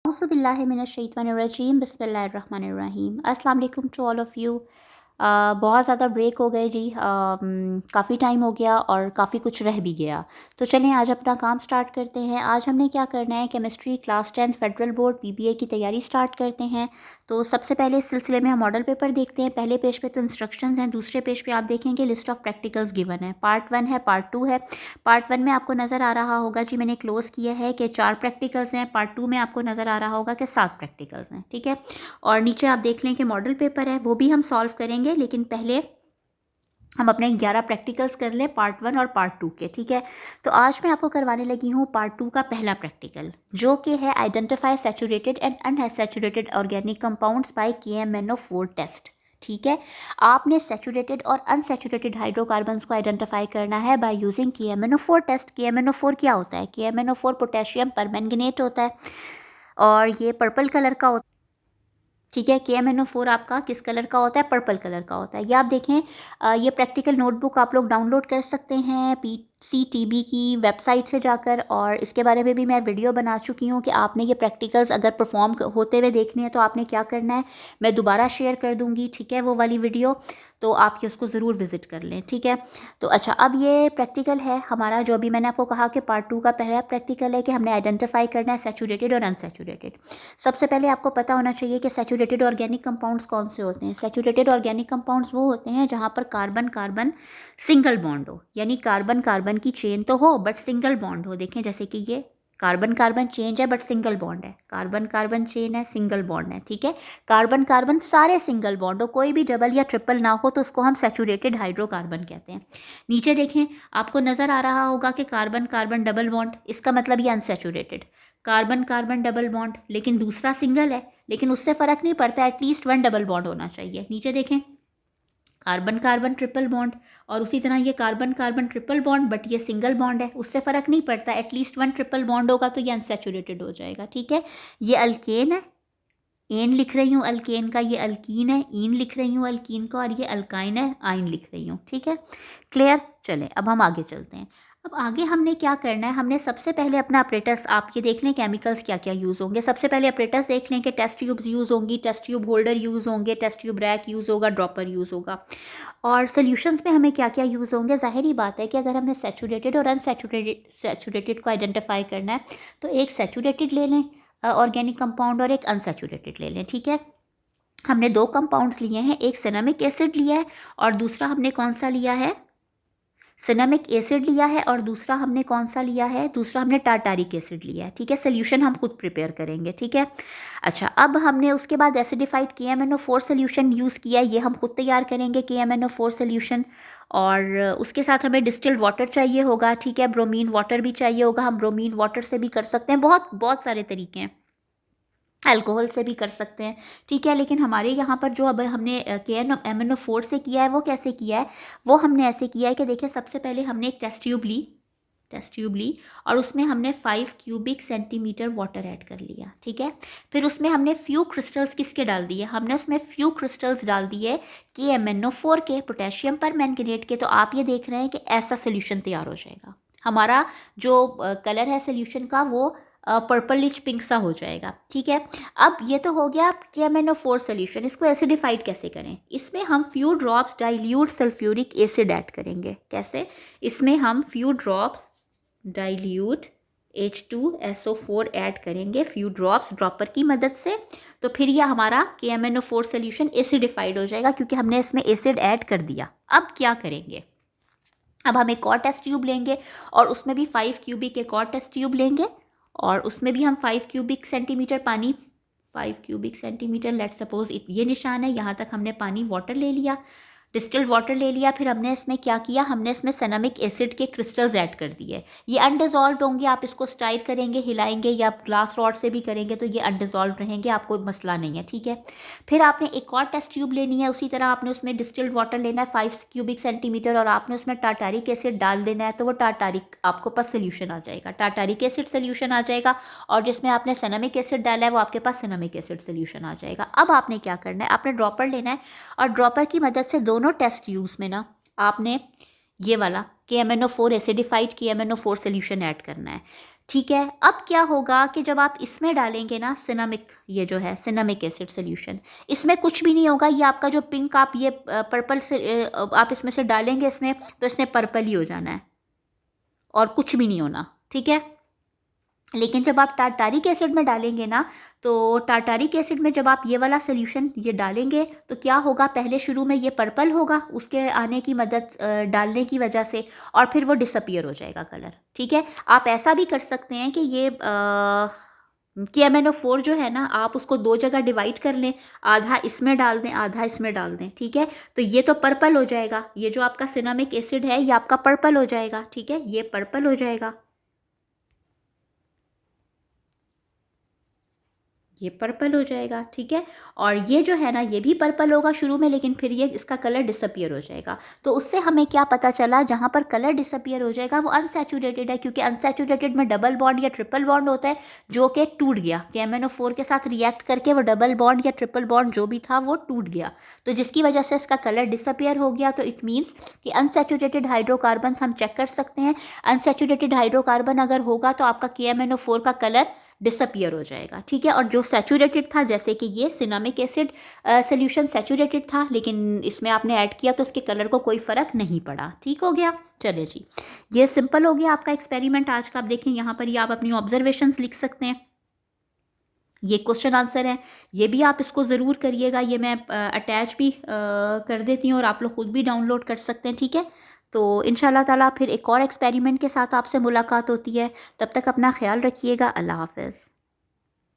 औज़ुबिल्लाहिमिनश्शैतानिर्रजीम बिस्मिल्लाहिर्रहमानिर्रहीम। अस्सलाम वालेकुम टू ऑल ऑफ़ यू। बहुत ज़्यादा ब्रेक हो गए जी। काफ़ी टाइम हो गया और काफ़ी कुछ रह भी गया। तो चलें आज अपना काम स्टार्ट करते हैं। आज हमने क्या करना है, chemistry class 10 federal board PBA की तैयारी स्टार्ट करते हैं। तो सबसे पहले इस सिलसिले में हम मॉडल पेपर देखते हैं। पहले पेज पे तो इंस्ट्रक्शंस हैं, दूसरे पेज पे आप देखेंगे लिस्ट ऑफ प्रैक्टिकल्स गिवन है। पार्ट 1 है, पार्ट 2 है। पार्ट 1 में आपको नज़र आ रहा होगा जी, मैंने क्लोज़ किया है कि 4 प्रैक्टिकल्स हैं। पार्ट 2 में आपको नज़र आ रहा होगा कि 7 प्रैक्टिकल्स हैं, ठीक है। और नीचे आप देख लें कि मॉडल पेपर है, वो भी हम सॉल्व करेंगे, लेकिन पहले हम अपने 11 प्रैक्टिकल्स कर लें, पार्ट 1 और पार्ट 2 के, ठीक है। तो आज मैं आपको करवाने लगी हूँ पार्ट 2 का पहला प्रैक्टिकल, जो कि है identify saturated and unsaturated organic compounds by KMnO4 test, ठीक है। आपने सैचुरेटेड और अनसैचुरेटेड हाइड्रोकार्बन्स को आइडेंटिफाई करना है by using KMnO4 test. KMnO4 क्या होता है? KMnO4 पोटेशियम परमैंगनेट होता है और ये पर्पल कलर का होता है, ठीक है। KMnO4 आपका किस कलर का होता है? पर्पल कलर का होता है। ये आप देखें, ये प्रैक्टिकल नोटबुक आप लोग डाउनलोड कर सकते हैं PCTB की वेबसाइट से जाकर, और इसके बारे में भी मैं वीडियो बना चुकी हूँ कि आपने ये प्रैक्टिकल्स अगर परफॉर्म होते हुए देखने हैं तो आपने क्या करना है। मैं दोबारा शेयर कर दूँगी, ठीक है, वो वाली वीडियो, तो आप ये उसको ज़रूर विज़िट कर लें, ठीक है। तो अच्छा, अब ये प्रैक्टिकल है हमारा, जो अभी मैंने आपको कहा कि पार्ट 2 का पहला प्रैक्टिकल है कि हमने आइडेंटिफाई करना है सैचुरेटेड और अनसैचुरेटेड। सबसे पहले आपको पता होना चाहिए कि सैचुरेटेड ऑर्गेनिक कंपाउंड्स कौन से होते हैं। सैचुरेटेड ऑर्गेनिक कंपाउंड्स वो होते हैं जहाँ पर कार्बन कार्बन सिंगल बॉन्ड हो, यानी कार्बन कार्बन की चेन तो हो बट सिंगल बॉन्ड हो। देखें जैसे कि ये कार्बन कार्बन चेन है बट सिंगल बॉन्ड है, कार्बन कार्बन चेन है, सिंगल बॉन्ड है, ठीक है। कार्बन कार्बन सारे सिंगल बॉन्ड हो, कोई भी डबल या ट्रिपल ना हो, तो उसको हम सैचुरेटेड हाइड्रोकार्बन कहते हैं। नीचे देखें, आपको नज़र आ रहा होगा कि कार्बन कार्बन डबल बॉन्ड, इसका मतलब ये unsaturated. Carbon carbon double bond, लेकिन दूसरा सिंगल है, लेकिन उससे फ़र्क नहीं पड़ता, एटलीस्ट 1 डबल बॉन्ड होना चाहिए। नीचे देखें, कार्बन कार्बन ट्रिपल बॉन्ड, और उसी तरह ये carbon carbon triple bond but ये सिंगल बॉन्ड है, उससे फ़र्क नहीं पड़ता, एटलीस्ट 1 ट्रिपल बॉन्ड होगा तो ये अनसैचुरेटेड हो जाएगा, ठीक है। ये अल्केन है, एन लिख रही हूँ अल्केन का, ये अल्कीन है, ईन लिख रही हूँ अल्कीन का, और ये अल्काइन है, आइन लिख रही हूँ, ठीक है। क्लियर? चलें अब हम आगे चलते हैं। अब आगे हमने क्या करना है, हमने सबसे पहले अपना अपरेटस, आप ये देख लें केमिकल्स क्या क्या यूज़ होंगे। सबसे पहले अपरेटस देख लें कि टेस्ट ट्यूब्स यूज़ होंगी, टेस्ट ट्यूब होल्डर यूज़ होंगे, टेस्ट ट्यूब रैक यूज़ होगा, ड्रॉपर यूज़ होगा। और सोल्यूशंस में हमें क्या क्या यूज़ होंगे। ज़ाहिर ही बात है कि अगर हमने सैचुरेटेड और अनसैचुरेटेड को आइडेंटिफाई करना है, तो एक सैचुरेटेड ले लें ऑर्गेनिक कंपाउंड, और एक अनसैचुरेटेड ले लें, ठीक है। हमने 2 कंपाउंड्स लिए हैं, एक सिनेमिक एसिड लिया है और दूसरा हमने कौन सा लिया है, सिनेमिक एसिड लिया है, और दूसरा हमने कौन सा लिया है, दूसरा हमने टार्टारिक एसिड लिया है, ठीक है। सोल्यूशन हम खुद प्रिपेयर करेंगे, ठीक है। अच्छा, अब हमने उसके बाद एसिडिफाइड KMnO4 सोल्यूशन यूज़ किया है, ये हम खुद तैयार करेंगे KMnO4 सोल्यूशन। और उसके साथ हमें डिस्टिल्ड वाटर चाहिए होगा, ठीक है, ब्रोमीन वाटर भी चाहिए होगा, हम ब्रोमीन वाटर से भी कर सकते हैं, बहुत बहुत सारे तरीके हैं, अल्कोहल से भी कर सकते हैं, ठीक है। लेकिन हमारे यहाँ पर जो अब हमने KMnO4 से किया है, वो कैसे किया है, वो हमने ऐसे किया है कि देखिए, सबसे पहले हमने एक टेस्ट ट्यूब ली और उसमें हमने 5 क्यूबिक सेंटीमीटर वाटर ऐड कर लिया, ठीक है। फिर उसमें हमने फ्यू क्रिस्टल्स किसके डाल दिए, हमने उसमें फ्यू क्रिस्टल्स डाल दिए KMnO4 के, पोटेशियम परमैंगनेट के। तो आप ये देख रहे हैं कि ऐसा सोल्यूशन तैयार हो जाएगा हमारा। जो कलर है सोल्यूशन का, वो पर्पलिश पिंक सा हो जाएगा, ठीक है। अब ये तो हो गया KMnO4 सोल्यूशन। इसको एसिडिफाइड कैसे करें, इसमें हम few drops dilute sulphuric acid add करेंगे। कैसे? इसमें हम few drops dilute H2SO4 add करेंगे, फ्यू ड्रॉप्स ड्रॉपर की मदद से। तो फिर यह हमारा KMnO4 सोल्यूशन एसिडिफाइड हो जाएगा, क्योंकि हमने इसमें एसिड ऐड कर दिया। अब क्या करेंगे, अब हम एक और टेस्ट ट्यूब लेंगे और उसमें भी 5 क्यूबिक एक और टेस्ट ट्यूब लेंगे, और उसमें भी हम 5 क्यूबिक सेंटीमीटर पानी, 5 क्यूबिक सेंटीमीटर, लेट सपोज ये निशान है, यहाँ तक हमने पानी वाटर ले लिया, डिस्टिल्ड वाटर ले लिया। फिर हमने इसमें क्या किया, हमने इसमें सिनेमिक एसिड के क्रिस्टल्स ऐड कर दिए। ये अनडिजॉल्व होंगे, आप इसको स्टाइर करेंगे, हिलाएंगे, या ग्लास रॉड से भी करेंगे तो ये अनडिजॉल्व रहेंगे, आपको मसला नहीं है, ठीक है। फिर आपने एक और टेस्ट ट्यूब लेनी है, उसी तरह आपने उसमें डिस्टिल्ड वाटर लेना है 5 क्यूबिक सेंटीमीटर, और आपने उसमें टार्टारिक एसिड डाल देना है। तो वो टार्टारिक आपको पास सोल्यूशन आ जाएगा, टार्टारिक एसिड सोल्यूशन आ जाएगा, और जिसमें आपने सिनेमिक एसिड डाला है वो आपके पास सिनेमिक एसिड सोल्यूशन आ जाएगा। अब आपने क्या करना है, आपने ड्रॉपर लेना है, और ड्रॉपर की मदद से दोनों टेस्ट ट्यूब्स में ना आपने ये वाला KMnO4 acidified KMnO4 solution add करना है। ठीक है। अब क्या होगा कि जब आप इसमें डालेंगे ना सिनामिक, ये जो है सिनामिक एसिड सोल्यूशन, इसमें कुछ भी नहीं होगा। ये आपका जो पिंक आप ये पर्पल से आप इसमें से डालेंगे इसमें, तो इसने पर्पल ही हो जाना है और कुछ भी नहीं होना, ठीक है। लेकिन जब आप टारटारिक एसिड में डालेंगे ना, तो टारटारिक एसिड में जब आप ये वाला सोल्यूशन ये डालेंगे तो क्या होगा, पहले शुरू में ये पर्पल होगा उसके आने की मदद डालने की वजह से, और फिर वो डिसअपियर हो जाएगा कलर, ठीक है। आप ऐसा भी कर सकते हैं कि ये KMnO4 जो है ना, आप उसको दो जगह डिवाइड कर लें, आधा इसमें डाल दें आधा इसमें डाल दें, ठीक है। तो ये तो पर्पल हो जाएगा, ये जो आपका सिनामिक एसिड है ये आपका पर्पल हो जाएगा, ठीक है, ये पर्पल हो जाएगा, ये पर्पल हो जाएगा, ठीक है। और ये जो है ना ये भी पर्पल होगा शुरू में, लेकिन फिर ये इसका कलर डिसअपियर हो जाएगा। तो उससे हमें क्या पता चला, जहाँ पर कलर डिसअपियर हो जाएगा वो अनसैचुरेटेड है, क्योंकि अनसैचुरेटेड में डबल बॉन्ड या ट्रिपल बॉन्ड होता है जो कि टूट गया, KMnO4 के साथ रिएक्ट करके वो डबल बॉन्ड या ट्रिपल बॉन्ड जो भी था वो टूट गया, तो जिसकी वजह से इसका कलर डिसअपियर हो गया। तो इट मीन्स कि अनसैचुरेटेड हाइड्रोकार्बन हम चेक कर सकते हैं। अनसैचुरेटेड हाइड्रोकार्बन अगर होगा तो आपका KMnO4 का कलर डिसअपियर हो जाएगा, ठीक है। और जो सैचुरेटेड था, जैसे कि ये सिनामिक एसिड सोल्यूशन सैचुरेटेड था, लेकिन इसमें आपने ऐड किया तो इसके कलर को कोई फ़र्क नहीं पड़ा, ठीक हो गया। चलिए जी, ये सिंपल हो गया आपका एक्सपेरिमेंट आज का। आप देखें यहाँ पर ये आप अपनी ऑब्जर्वेशंस लिख सकते हैं, ये क्वेश्चन आंसर है, ये भी आप इसको ज़रूर करिएगा। ये मैं अटैच भी कर देती हूँ और आप लोग ख़ुद भी डाउनलोड कर सकते हैं, ठीक है। तो इंशाल्लाह ताला फिर एक और एक्सपेरिमेंट के साथ आपसे मुलाकात होती है। तब तक अपना ख्याल रखिएगा। अल्लाह हाफ़िज़।